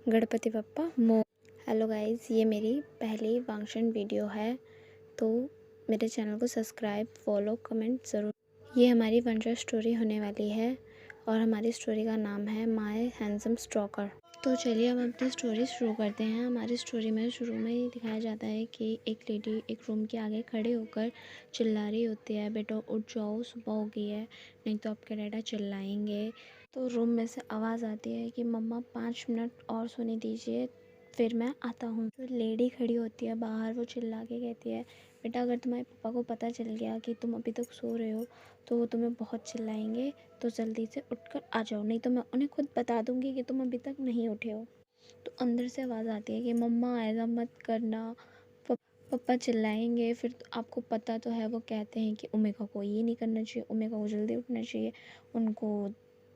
गणपति बप्पा मो। Hello guys, ये मेरी पहली फंक्शन वीडियो है, तो मेरे चैनल को सब्सक्राइब, फॉलो, कमेंट ज़रूर। ये हमारी वंडर स्टोरी होने वाली है और हमारी स्टोरी का नाम है माय हैंडसम स्टॉकर। तो चलिए हम अपनी स्टोरी शुरू करते हैं। हमारी स्टोरी में शुरू में ही दिखाया जाता है कि एक लेडी एक रूम के आगे खड़े होकर चिल्ला रही होती है, बेटा उठ जाओ, सुबह हो गई है, नहीं तो आपके डैडा चिल्लाएंगे। तो रूम में से आवाज़ आती है कि मम्मा 5 मिनट और सोने दीजिए, फिर मैं आता हूँ। तो लेडी खड़ी होती है बाहर, वो चिल्ला के कहती है, बेटा अगर तुम्हारे पापा को पता चल गया कि तुम अभी तक सो रहे हो तो वो तुम्हें बहुत चिल्लाएंगे, तो जल्दी से उठकर आ जाओ, नहीं तो मैं उन्हें खुद बता दूंगी कि तुम अभी तक नहीं उठे हो। तो अंदर से आवाज़ आती है कि मम्मा ऐसा मत करना, पापा चिल्लाएंगे, फिर तो आपको पता तो है वो कहते हैं कि ओमेगा को ये नहीं करना चाहिए, ओमेगा को जल्दी उठना चाहिए, उनको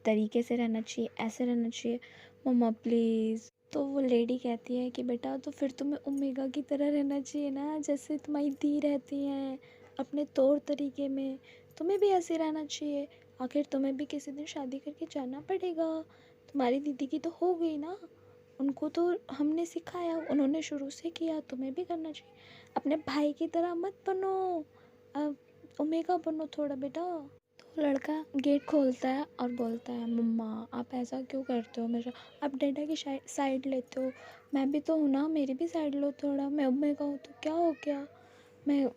तरीके से रहना चाहिए, ऐसे रहना चाहिए, मम्मा प्लीज़। तो वो लेडी कहती है कि बेटा तो फिर तुम्हें ओमेगा की तरह रहना चाहिए ना, जैसे तुम्हारी दी रहती हैं अपने तौर तरीके में, तुम्हें भी ऐसे रहना चाहिए। आखिर तुम्हें भी किसी दिन शादी करके जाना पड़ेगा, तुम्हारी दीदी की तो हो गई ना, उनको तो हमने सिखाया, उन्होंने शुरू से किया, तुम्हें भी करना चाहिए। अपने भाई की तरह मत बनो, अब ओमेगा बनो थोड़ा बेटा। तो लड़का गेट खोलता है और बोलता है, मम्मा आप ऐसा क्यों करते हो हमेशा, आप डैडा की साइड लेते हो, मैं भी तो हूँ ना, मेरी भी साइड लो थोड़ा, मैं ओमेगा हूँ तो क्या हो गया,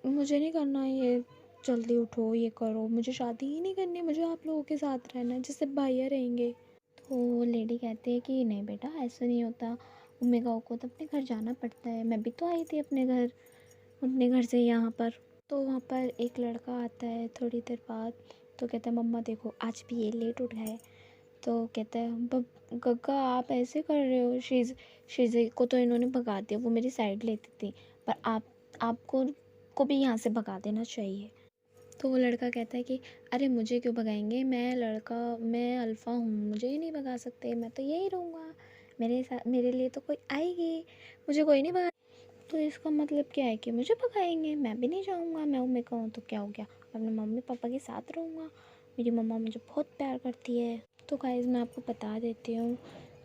मुझे नहीं करना ये, जल्दी उठो, ये करो, मुझे शादी ही नहीं करनी, मुझे आप लोगों के साथ रहना है जैसे भैया रहेंगे। तो वो लेडी कहती है कि नहीं बेटा ऐसा नहीं होता, ओमेगा को तो अपने घर जाना पड़ता है, मैं भी तो आई थी अपने घर से यहाँ पर। तो वहाँ पर एक लड़का आता है थोड़ी देर बाद, तो कहता है मम्मा देखो आज भी ये लेट उठ गए। तो कहता है गग्गा आप ऐसे कर रहे हो, शीज़े को तो इन्होंने भगा दिया, वो मेरी साइड लेती थी, पर आपको को भी यहाँ से भगा देना चाहिए। तो वो लड़का कहता है कि अरे मुझे क्यों भगाएंगे, मैं अल्फ़ा हूँ, मुझे ही नहीं भगा सकते, मैं तो यही रहूँगा, मेरे लिए तो कोई आएगी, मुझे कोई नहीं भगा। तो इसका मतलब क्या है कि मुझे भगाएंगे, मैं भी नहीं जाऊँगा, मैं ओमेगा हूँ तो क्या हो गया, मैं अपने मम्मी पापा के साथ रहूँगा, मेरी मम्मा मुझे बहुत प्यार करती है। तो गाइस मैं आपको बता देती हूँ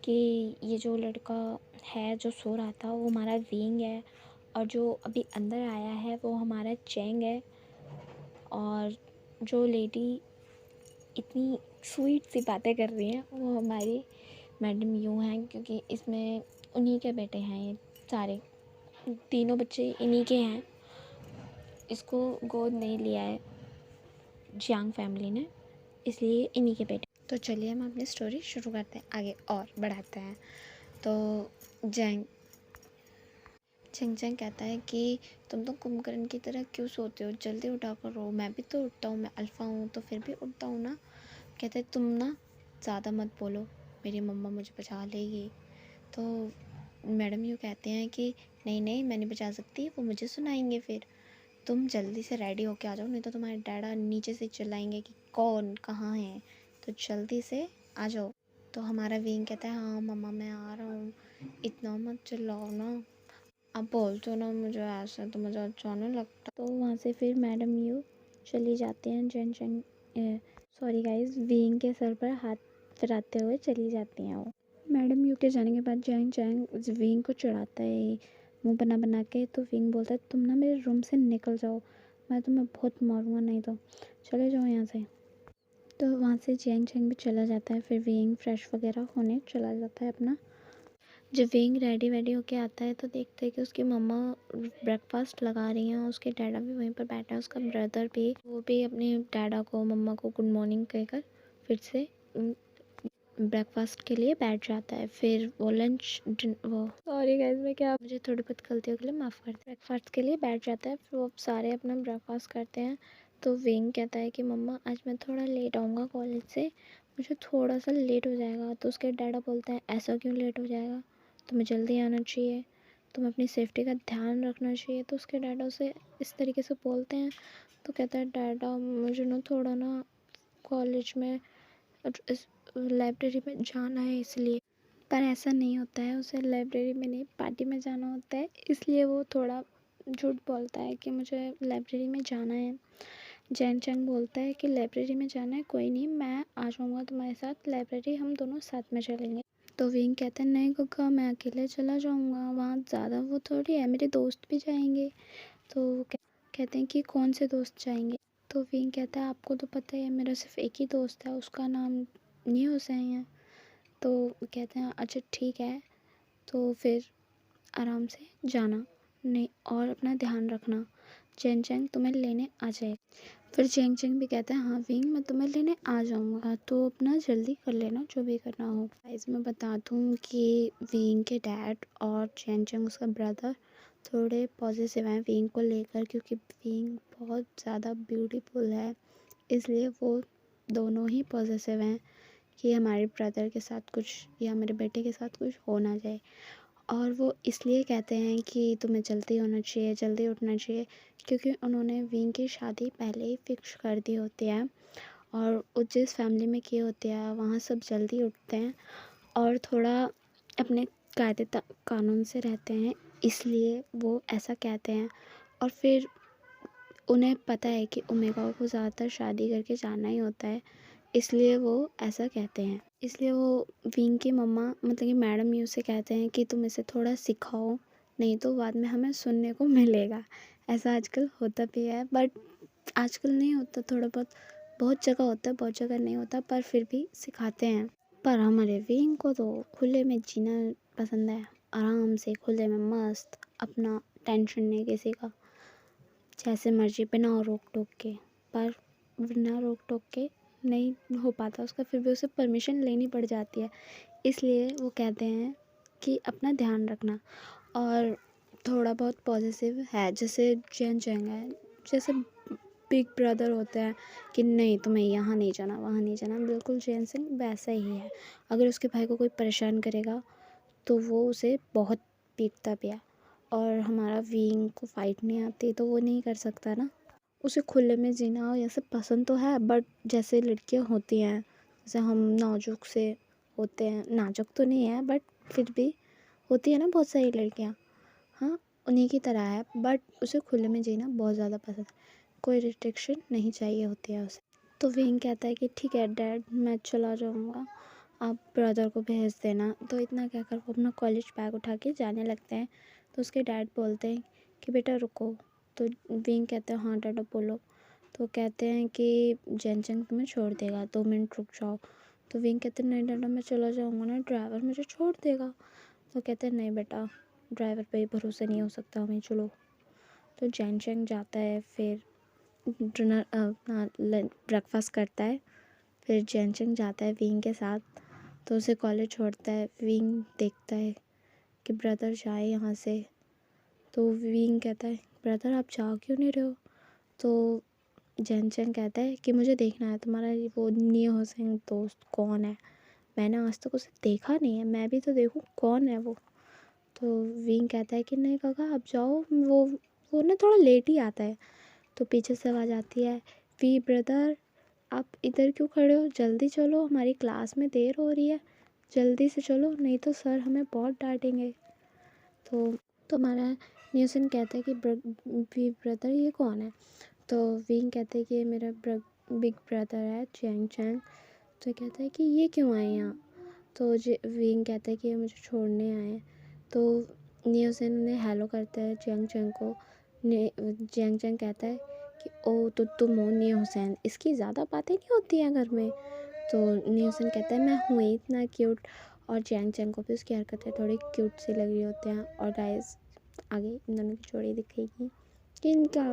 कि ये जो लड़का है जो सो रहा था वो हमारा विंग है, और जो अभी अंदर आया है वो हमारा चैंग है। और जो लेडी इतनी स्वीट सी बातें कर रही हैं वो हमारी मैडम यूँ हैं, क्योंकि इसमें उन्हीं के बेटे हैं, ये सारे तीनों बच्चे इन्हीं के हैं, इसको गोद नहीं लिया है जियांग फैमिली ने, इसलिए इन्हीं के बेटे। तो चलिए हम अपनी स्टोरी शुरू करते हैं, आगे और बढ़ाते हैं। तो जैंग चेंग चेंग कहता है कि तुम तो कुंभकर्ण की तरह क्यों सोते हो, जल्दी उठा करो, मैं भी तो उठता हूँ, मैं अल्फ़ा हूँ तो फिर भी उठता हूँ ना। कहते तुम ना ज़्यादा मत बोलो, मेरी मम्मा मुझे बचा लेगी। तो मैडम यूँ कहते हैं कि नहीं नहीं मैं नहीं बचा सकती, वो मुझे सुनाएंगे, फिर तुम जल्दी से रेडी होके आ जाओ, नहीं तो तुम्हारे डैडा नीचे से चिल्लाएंगे कि कौन कहाँ है, तो जल्दी से आ जाओ। तो हमारा विंग कहता है हाँ मम्मा मैं आ रहा हूँ, इतना मत चिल्लाओ ना, आप बोलते हो ना मुझे ऐसा तो मुझे अच्छा नहीं लगता। तो वहाँ से फिर मैडम यू चली जाती हैं, जेन चेंग सॉरी गाइस, विंग के सर पर हाथ फिराते हुए चली जाती हैं वो। मैडम यू के जाने के बाद जैंग चैंग विंग को चढ़ाता है मुंह बना बना के। तो विंग बोलता है तुम ना मेरे रूम से निकल जाओ, मैं तुम्हें बहुत मारूंगा, नहीं तो चले जाओ यहाँ से। तो वहाँ से जैंग चैंग भी चला जाता है, फिर विंग फ्रेश वगैरह होने चला जाता है अपना। जब विंग रेडी वेडी होके आता है तो देखता है कि उसकी मम्मा ब्रेकफास्ट लगा रही हैं, उसके डैडा भी वहीं पर बैठा है, उसका ब्रदर भी, वो भी अपने डैडा को मम्मा को गुड मॉर्निंग कहकर फिर से ब्रेकफास्ट के लिए बैठ जाता है। फिर वो वो सॉरी गाइस मैं क्या, मुझे थोड़ी बहुत गलतियों के लिए माफ़ कर, ब्रेकफास्ट के लिए बैठ जाता है, फिर वो सारे अपना ब्रेकफास्ट करते हैं। तो विंग कहता है कि मम्मा आज मैं थोड़ा लेट आऊँगा कॉलेज से, मुझे थोड़ा सा लेट हो जाएगा। तो उसके डैडा बोलते हैं ऐसा क्यों लेट हो जाएगा, तुम्हें जल्दी आना चाहिए, तुम्हें अपनी सेफ्टी का ध्यान रखना चाहिए। तो उसके डैडा उसे इस तरीके से बोलते हैं। तो कहता है डैडा मुझे ना थोड़ा ना कॉलेज में इस लाइब्रेरी में जाना है इसलिए, पर ऐसा नहीं होता है, उसे लाइब्रेरी में नहीं पार्टी में जाना होता है, इसलिए वो थोड़ा झूठ बोलता है कि मुझे लाइब्रेरी में जाना है। जैन चैंग बोलता है कि लाइब्रेरी में जाना है, कोई नहीं मैं आ जाऊँगा तुम्हारे साथ लाइब्रेरी, हम दोनों साथ में चलेंगे। तो विंग कहता है नहीं गुग्गा, मैं अकेले चला जाऊँगा, वहाँ ज़्यादा वो थोड़ी है, मेरे दोस्त भी जाएँगे। तो कहते हैं कि कौन से दोस्त जाएँगे? तो विंग कहता है आपको तो पता ही है मेरा सिर्फ़ एक ही दोस्त है, उसका नाम न्यूसेन है। तो कहते हैं अच्छा ठीक है, तो फिर आराम से जाना, नहीं और अपना ध्यान रखना, चेंग चेंग तुम्हें लेने आ जाएगा। फिर चेंग चेंग भी कहता है हाँ विंग, मैं तुम्हें लेने आ जाऊँगा, तो अपना जल्दी कर लेना जो भी करना हो। गाइस मैं बता दूँ कि विंग के डैड और चेंग चेंग उसका ब्रदर थोड़े पॉजिटिव हैं विंग को लेकर, क्योंकि विंग बहुत ज़्यादा ब्यूटीफुल है, इसलिए वो दोनों ही पॉजिटिव हैं कि हमारे ब्रदर के साथ कुछ या मेरे बेटे के साथ कुछ हो ना जाए। और वो इसलिए कहते हैं कि तुम्हें जल्दी होना चाहिए, जल्दी उठना चाहिए, क्योंकि उन्होंने विंग की शादी पहले ही फिक्स कर दी होती है और वो जिस फैमिली में किए होते हैं वहाँ सब जल्दी उठते हैं और थोड़ा अपने कायदे कानून से रहते हैं, इसलिए वो ऐसा कहते हैं। और फिर उन्हें पता है कि ओमेगा को ज़्यादातर शादी करके जाना ही होता है, इसलिए वो ऐसा कहते हैं। इसलिए वो विंग की मम्मा मतलब कि मैडम यू से कहते हैं कि तुम इसे थोड़ा सिखाओ, नहीं तो बाद में हमें सुनने को मिलेगा। ऐसा आजकल होता भी है, बट आजकल नहीं होता, थोड़ा बहुत बहुत जगह होता है, बहुत जगह नहीं होता, पर फिर भी सिखाते हैं। पर हमारे विंग को तो खुले में जीना पसंद है, आराम से खुले में मस्त, अपना टेंशन नहीं किसी का, जैसे मर्जी बिना रोक टोक के। पर बिना रोक टोक के नहीं हो पाता उसका, फिर भी उसे परमिशन लेनी पड़ जाती है, इसलिए वो कहते हैं कि अपना ध्यान रखना। और थोड़ा बहुत पॉजिटिव है, जैसे चेंग चेंग है, जैसे बिग ब्रदर होते हैं कि नहीं तुम्हें यहाँ नहीं जाना, वहाँ नहीं जाना, बिल्कुल चेंग चेंग वैसा ही है। अगर उसके भाई को कोई परेशान करेगा तो वो उसे बहुत पीटता भी है। और हमारा विंग को फाइट नहीं आती तो वो नहीं कर सकता ना, उसे खुले में जीना ऐसे पसंद तो है, बट जैसे लड़कियां होती हैं, जैसे हम नाजुक से होते हैं, नाजुक तो नहीं है बट फिर भी होती है ना बहुत सारी लड़कियां, हाँ उन्हीं की तरह है, बट उसे खुले में जीना बहुत ज़्यादा पसंद है, कोई रिस्ट्रिक्शन नहीं चाहिए होती है उसे। तो विंग कहता है कि ठीक है डैड, मैं चला जाऊँगा, आप ब्रदर को भेज देना। तो इतना कहकर वो अपना कॉलेज बैग उठा के जाने लगते हैं। तो उसके डैड बोलते हैं कि बेटा रुको। तो विंग कहते हैं हाँ डैडा बोलो। तो कहते हैं कि जेन चंग तुम्हें छोड़ देगा, 2 मिनट रुक जाओ। तो विंग कहते हैं नहीं डैडा, मैं चला जाऊँगा ना, ड्राइवर मुझे छोड़ देगा। तो कहते हैं नहीं बेटा, ड्राइवर पे ही भरोसा नहीं हो सकता हमें, चलो। तो जेन चंग जाता है, फिर डिनर अपना ब्रेकफास्ट करता है, फिर जेन चंग जाता है विंग के साथ। तो उसे कॉलेज छोड़ता है, विंग देखता है कि ब्रदर जाए यहाँ से। तो विंग कहता है ब्रदर आप जा क्यों नहीं रहे हो? तो जेन चंग कहता है कि मुझे देखना है तुम्हारा वो नियो सिंह दोस्त कौन है, मैंने आज तक उसे देखा नहीं है, मैं भी तो देखूँ कौन है वो। तो विंग कहता है कि नहीं काका आप जाओ, वो ना थोड़ा लेट ही आता है। तो पीछे से आवाज़ आती है वी ब्रदर आप इधर क्यों खड़े हो, जल्दी चलो, हमारी क्लास में देर हो रही है, जल्दी से चलो नहीं तो सर हमें बहुत डांटेंगे। तो हमारा न्यूसन कहता है कि वी ब्रदर ये कौन है? तो विंग कहते हैं कि ये मेरा बिग ब्रदर है चैंग चैंग। तो कहता है कि ये क्यों आए यहाँ? तो विंग कहता है कि ये मुझे छोड़ने आए हैं। तो न्यूसन उन्हें हेलो करता है चैंग चैंग को। चैंग चैंग कहता है कि ओ तो तुम हो न्यू हुसैन, इसकी ज़्यादा बातें नहीं होती हैं घर में। तो न्यूसन कहता है मैं हूँ ही इतना क्यूट। और चैंग चैंग को भी उसकी हरकतें थोड़ी क्यूट सी लग रही होती हैं। और गाइस आगे इन दोनों की जोड़ी दिखेगी कि इनका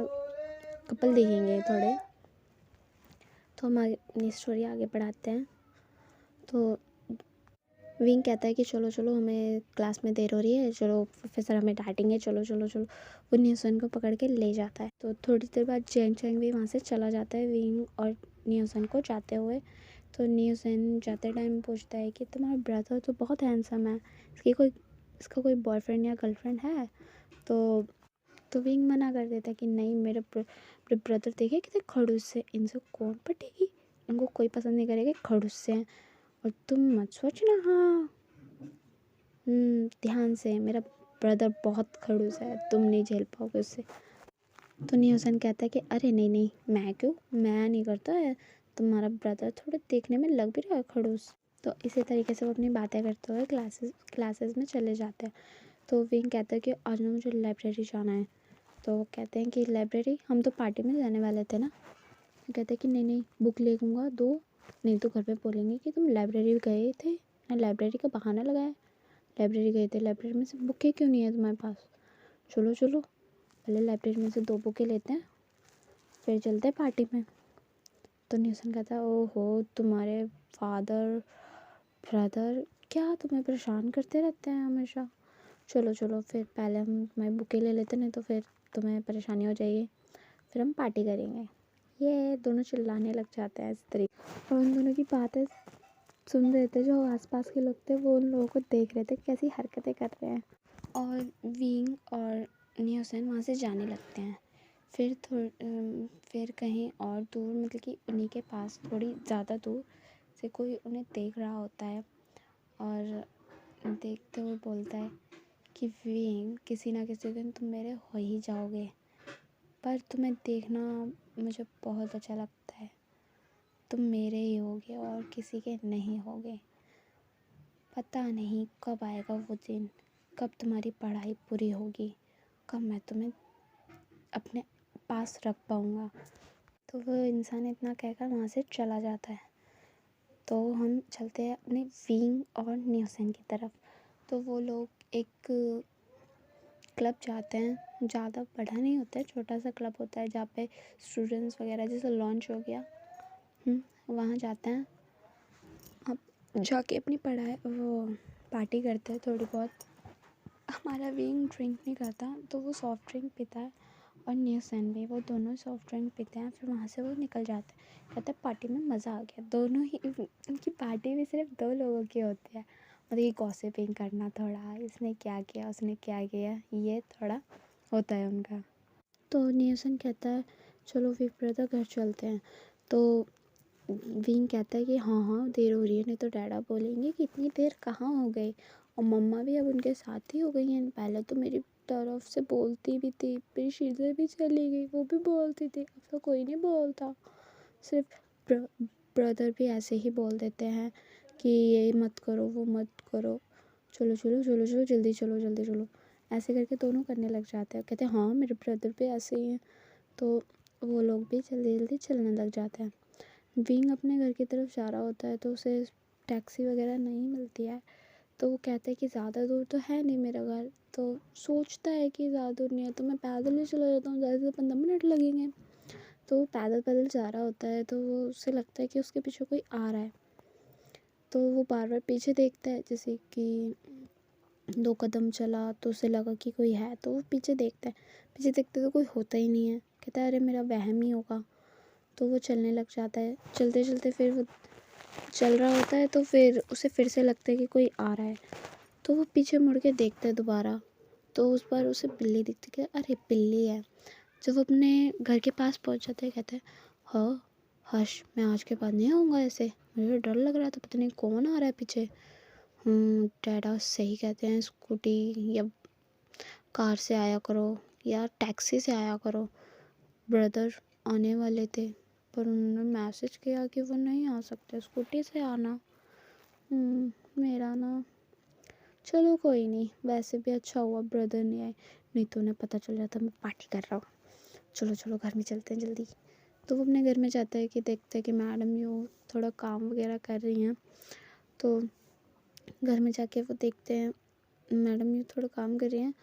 कपल दिखेंगे थोड़े। तो हम आगे अपनी स्टोरी आगे बढ़ाते हैं। तो विंग कहता है कि चलो चलो हमें क्लास में देर हो रही है, चलो प्रोफेसर हमें डांटेंगे, चलो चलो चलो। वो न्यूसन को पकड़ के ले जाता है। तो थोड़ी देर बाद चैंग चैंग भी वहाँ से चला जाता है विंग और न्यूसन को जाते हुए। तो न्यूसन जाते टाइम पूछता है कि तुम्हारा ब्रदर तो बहुत हैंडसम है, इसका कोई बॉयफ्रेंड या गर्लफ्रेंड है? तो विंग मना कर देता है कि नहीं, मेरे ब्रदर देखे कितने खड़ूस से, इनसे कौन पटेगी, इनको कोई पसंद नहीं करेगा, खड़ूस से हैं। और तुम मत सोचना, हाँ ध्यान से, मेरा ब्रदर बहुत खड़ूस है, तुम नहीं झेल पाओगे उससे। तो न्यूसन कहता है कि अरे नहीं नहीं, मैं क्यों, मैं नहीं करता है, तुम्हारा ब्रदर थोड़े देखने में लग भी रहा है खड़ूस। तो इसी तरीके से वो अपनी बातें करते हुए क्लासेस में चले जाते हैं। तो विंग कहता है कि आज ना मुझे लाइब्रेरी जाना है। तो वो कहते हैं कि लाइब्रेरी, हम तो पार्टी में जाने वाले थे ना। तो कहते हैं कि नहीं नहीं, बुक ले लूँगा दो, नहीं तो घर पे बोलेंगे कि तुम लाइब्रेरी गए थे ना, लाइब्रेरी का बहाना लगाया। लाइब्रेरी गए थे, लाइब्रेरी में से बुकें क्यों नहीं है तुम्हारे पास? चलो चलो, पहले लाइब्रेरी में से 2 बुकें लेते हैं, फिर चलते हैं पार्टी में। तो न्यूसन कहता है ओहो, तुम्हारे फादर ब्रदर क्या तुम्हें परेशान करते रहते हैं हमेशा। चलो चलो, फिर पहले हम तुम्हारी बुकें ले लेते, नहीं तो फिर तुम्हें परेशानी हो जाएगी, फिर हम पार्टी करेंगे। ये दोनों चिल्लाने लग जाते हैं इस तरीके, और उन दोनों की बातें सुन रहे थे जो आसपास के लोग थे, वो उन लोगों को देख रहे थे कैसी हरकतें कर रहे हैं। और विंग और न्यूसन वहाँ से जाने लगते हैं। फिर कहीं और दूर, मतलब कि उन्हीं के पास थोड़ी ज़्यादा दूर से कोई उन्हें देख रहा होता है, और देखते हुए बोलता है कि विंग, किसी ना किसी दिन तुम मेरे हो ही जाओगे, पर तुम्हें देखना मुझे बहुत अच्छा लगता है। तुम मेरे ही होगे और किसी के नहीं होगे। पता नहीं कब आएगा वो दिन, कब तुम्हारी पढ़ाई पूरी होगी, कब मैं तुम्हें अपने पास रख पाऊँगा। तो वो इंसान इतना कहकर वहाँ से चला जाता है। तो हम चलते हैं अपने विंग और न्यूसन की तरफ। तो वो लोग एक क्लब जाते हैं, ज़्यादा बड़ा नहीं होता है, छोटा सा क्लब होता है जहाँ पे स्टूडेंट्स वगैरह, जैसे लॉन्च हो गया, वहाँ जाते हैं। अब जाके अपनी पढ़ाई वो पार्टी करते हैं थोड़ी बहुत। हमारा विंग ड्रिंक नहीं करता, तो वो सॉफ्ट ड्रिंक पीता है, और न्यूसन भी, वो दोनों सॉफ्ट ड्रिंक पीते हैं। फिर वहाँ से वो निकल जाते हैं, कहते हैं पार्टी में मज़ा आ गया। दोनों ही, उनकी पार्टी भी सिर्फ 2 लोगों की होती है, मतलब ये गॉसिपिंग करना थोड़ा, इसने क्या किया उसने क्या किया, ये थोड़ा होता है उनका। तो न्यूसन कहता है चलो फिर ब्रदर घर चलते हैं। तो विंग कहता है कि हाँ हाँ, देर हो रही है, नहीं तो डैडा बोलेंगे कि इतनी देर कहाँ हो गई, और मम्मा भी अब उनके साथ ही हो गई हैं। पहले तो मेरी तरफ से बोलती भी थी, मेरी शीज़े भी चली गई, वो भी बोलती थी, अब तो कोई नहीं बोलता। सिर्फ ब्रदर भी ऐसे ही बोल देते हैं कि ये मत करो वो मत करो, चलो चलो चलो चलो, जल्दी चलो जल्दी चलो। ऐसे करके दोनों करने लग जाते हैं। कहते हैं हाँ, मेरे ब्रदर भी ऐसे ही हैं। तो वो लोग भी जल्दी जल्दी चलने लग जाते हैं। विंग अपने घर की तरफ जा रहा होता है, तो उसे टैक्सी वगैरह नहीं मिलती है। तो वो कहता है कि ज़्यादा दूर तो है नहीं मेरा घर, तो सोचता है कि ज़्यादा दूर नहीं है तो मैं पैदल ही चला जाता हूँ, ज़्यादा से 15 मिनट लगेंगे। तो वो पैदल पैदल जा रहा होता है, तो वो उसे लगता है कि उसके पीछे कोई आ रहा है। तो वो बार बार पीछे देखता है, जैसे कि 2 कदम चला तो उसे लगा कि कोई है, तो वो पीछे देखता है। पीछे देखते तो कोई होता ही नहीं है। कहता है अरे मेरा वहम ही होगा। तो वो चलने लग जाता है। चलते चलते फिर वो चल रहा होता है, तो फिर उसे फिर से लगता है कि कोई आ रहा है। तो वो पीछे मुड़ के देखता है दोबारा, तो उस बार उसे बिल्ली दिखती है कि अरे बिल्ली है। जब वो अपने घर के पास पहुंच जाता है, कहता है हाँ हश, मैं आज के बाद नहीं आऊँगा ऐसे, मुझे डर लग रहा था, पता नहीं कौन आ रहा है पीछे। डैडा सही कहते हैं, स्कूटी या कार से आया करो या टैक्सी से आया करो। ब्रदर आने वाले थे, पर उन्होंने मैसेज किया कि वो नहीं आ सकते, स्कूटी से आना। मेरा ना, चलो कोई नहीं, वैसे भी अच्छा हुआ ब्रदर नहीं आए, नहीं तो उन्हें पता चल जाता मैं पार्टी कर रहा हूँ। चलो चलो घर में चलते हैं जल्दी। तो वो अपने घर में जाता है कि देखते हैं कि मैडम यूँ थोड़ा काम वगैरह कर रही हैं। तो घर में जाके वो देखते हैं मैडम यूँ थोड़ा काम कर रही हैं।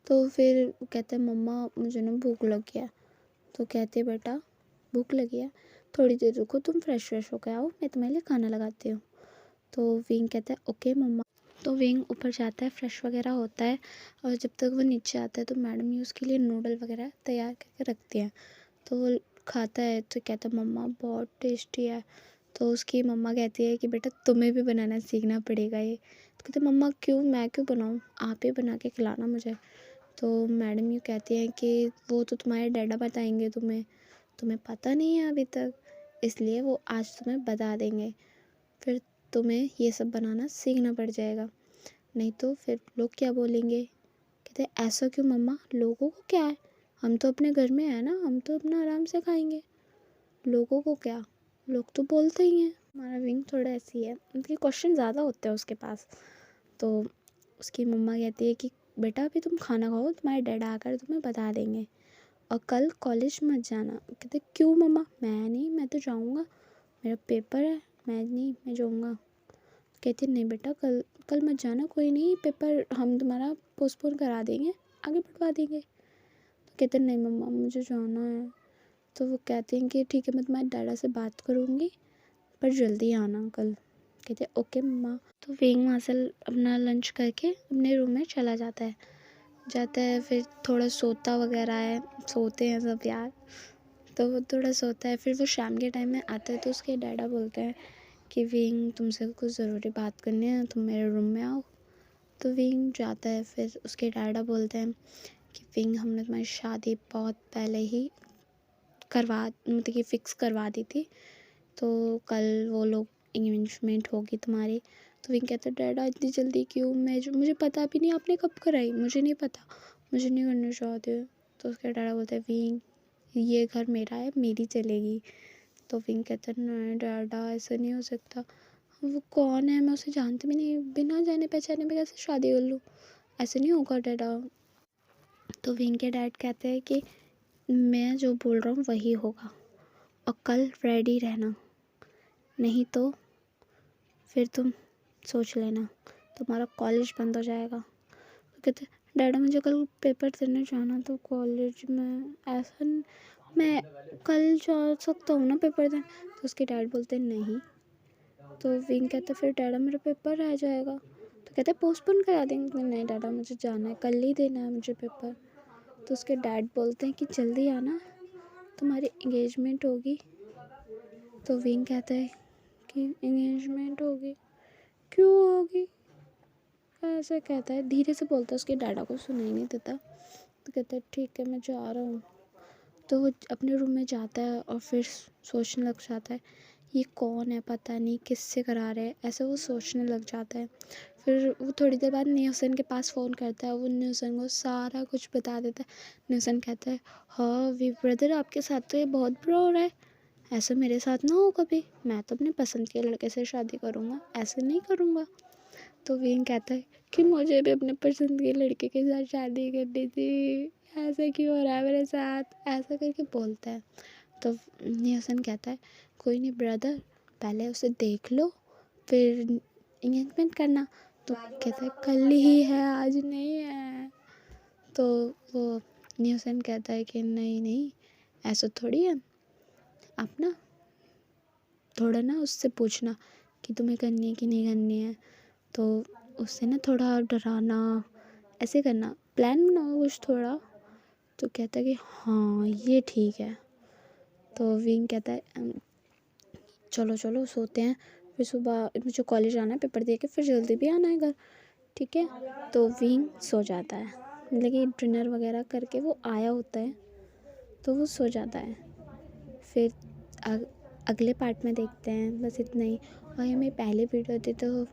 तो फिर वो कहते हैं मम्मा मुझे ना भूख लग गया। तो कहते हैं बेटा भूख लगी है, थोड़ी देर रुको, तुम फ्रेश व्रेश होकर आओ, मैं तुम्हारे लिए खाना लगाती हूँ। तो विंग कहता है ओके मम्मा। तो विंग ऊपर जाता है, फ्रेश वगैरह होता है, और जब तक वो नीचे आता है तो मैडम ही उसके लिए नूडल वगैरह तैयार करके रखती हैं। तो वो खाता है, तो कहता है मम्मा बहुत टेस्टी है। तो उसकी मम्मा कहती है कि बेटा तुम्हें भी बनाना सीखना पड़ेगा ये। तो कहते मम्मा क्यों, मैं क्यों बनाऊँ, आप ही बना के खिलाना मुझे। तो मैडम यूँ कहती हैं कि वो तो तुम्हारे डैडा बताएंगे तुम्हें, तुम्हें पता नहीं है अभी तक, इसलिए वो आज तुम्हें बता देंगे, फिर तुम्हें ये सब बनाना सीखना पड़ जाएगा, नहीं तो फिर लोग क्या बोलेंगे। कहते ऐसा क्यों मम्मा, लोगों को क्या है, हम तो अपने घर में है ना, हम तो अपना आराम से खाएंगे, लोगों को क्या। लोग तो बोलते ही हैं। हमारा विंग थोड़ा ऐसी है, उनके क्वेश्चन ज़्यादा होते हैं उसके पास। तो उसकी मम्मा कहती है कि बेटा अभी तुम खाना खाओ, तुम्हारे डैडा आकर तुम्हें बता देंगे, और कल कॉलेज मत जाना। कहते क्यों मम्मा? मैं नहीं, मैं तो जाऊँगा, मेरा पेपर है, मैं नहीं, मैं जाऊँगा। कहती नहीं बेटा, कल कल मत जाना, कोई नहीं, पेपर हम तुम्हारा पोस्टपोन करा देंगे, आगे बढ़वा देंगे। तो कहते नहीं मम्मा, मुझे जाना है। तो वो कहते हैं कि ठीक है, मैं तुम्हारे डैडा से बात करूँगी, पर जल्दी आना कल। कहते ओके मम्मा। तो विंग वहाँ से अपना लंच करके अपने रूम में चला जाता है। फिर थोड़ा सोता वगैरह है, सोते हैं सब यार। तो वो थोड़ा सोता है, फिर वो शाम के टाइम में आता है। तो उसके डैडा बोलते हैं कि विंग तुमसे कुछ ज़रूरी बात करनी है, तुम मेरे रूम में आओ। तो विंग जाता है। फिर उसके डैडा बोलते हैं कि विंग हमने तुम्हारी शादी बहुत पहले ही मतलब कि फ़िक्स करवा दी थी, तो कल वो लोग इंगेजमेंट होगी तुम्हारी। तो विंग कहता है डैडा इतनी जल्दी क्यों? मुझे पता भी नहीं आपने कब कराई, मुझे नहीं पता, मुझे नहीं करना चाहते। तो उसके डैडा बोलते हैं विंग ये घर मेरा है, मेरी चलेगी। तो विंग कहता है नहीं डैडा, ऐसा नहीं हो सकता, वो कौन है, मैं उसे जानती भी नहीं, बिना जाने पहचाने में कैसे शादी कर लूँ, ऐसे नहीं होगा डैडा। तो विंग के डैड कहते हैं कि मैं जो बोल रहा हूँ वही होगा, और कल रेडी रहना, नहीं तो फिर तुम सोच लेना, तुम्हारा कॉलेज बंद हो जाएगा। तो कहते डैडा मुझे कल पेपर देने जाना, तो कॉलेज में ऐसा मैं कल जा सकता हूँ ना पेपर देने? तो उसके डैड बोलते नहीं। तो विंग कहता फिर डैडा मेरा पेपर रह जाएगा। तो कहते पोस्टपोन करा देंगे। नहीं डैडा, मुझे जाना है, कल ही देना है मुझे पेपर। तो उसके डैड बोलते हैं कि जल्दी आना, तुम्हारी इंगेजमेंट होगी। तो विंग कहता है कि इंगेजमेंट होगी, क्यों होगी? ऐसे कहता है, धीरे से बोलता है, उसके डैडा को सुनाई नहीं देता। तो कहता है ठीक है, मैं जा रहा हूँ। तो वो अपने रूम में जाता है और फिर सोचने लग जाता है ये कौन है, पता नहीं किससे करा रहे हैं, ऐसा वो सोचने लग जाता है। फिर वो थोड़ी देर बाद न्यूसन के पास फ़ोन करता है, वो न्यूसन को सारा कुछ बता देता है। न्यूसन कहता है हाँ वी ब्रदर, आपके साथ तो ये बहुत बुरा हो रहा है, ऐसा मेरे साथ ना हो कभी, मैं तो अपने पसंद के लड़के से शादी करूँगा, ऐसे नहीं करूँगा। तो विंग कहता है कि मुझे भी अपने पसंद के लड़के के साथ शादी करनी थी, ऐसा क्यों हो रहा है मेरे साथ, ऐसा करके बोलता है। तो न्यूसन कहता है कोई नहीं ब्रदर, पहले उसे देख लो, फिर इंगेजमेंट करना। तो कहता है कल ही है, आज नहीं है। तो वो न्यूसन कहता है कि नहीं नहीं, ऐसा थोड़ी है, आप ना थोड़ा ना उससे पूछना कि तुम्हें करनी है कि नहीं करनी है। तो उससे ना थोड़ा डराना, ऐसे करना, प्लान बनाओ कुछ थोड़ा। तो कहता है कि हाँ ये ठीक है। तो विंग कहता है चलो चलो सोते हैं, फिर सुबह मुझे कॉलेज आना है, पेपर दे के फिर जल्दी भी आना है घर, ठीक है। तो विंग सो जाता है, मतलब कि डिनर वगैरह करके वो आया होता है, तो वो सो जाता है। फिर अगले पार्ट में देखते हैं, बस इतना ही। और ये मेरी पहली वीडियो थी, तो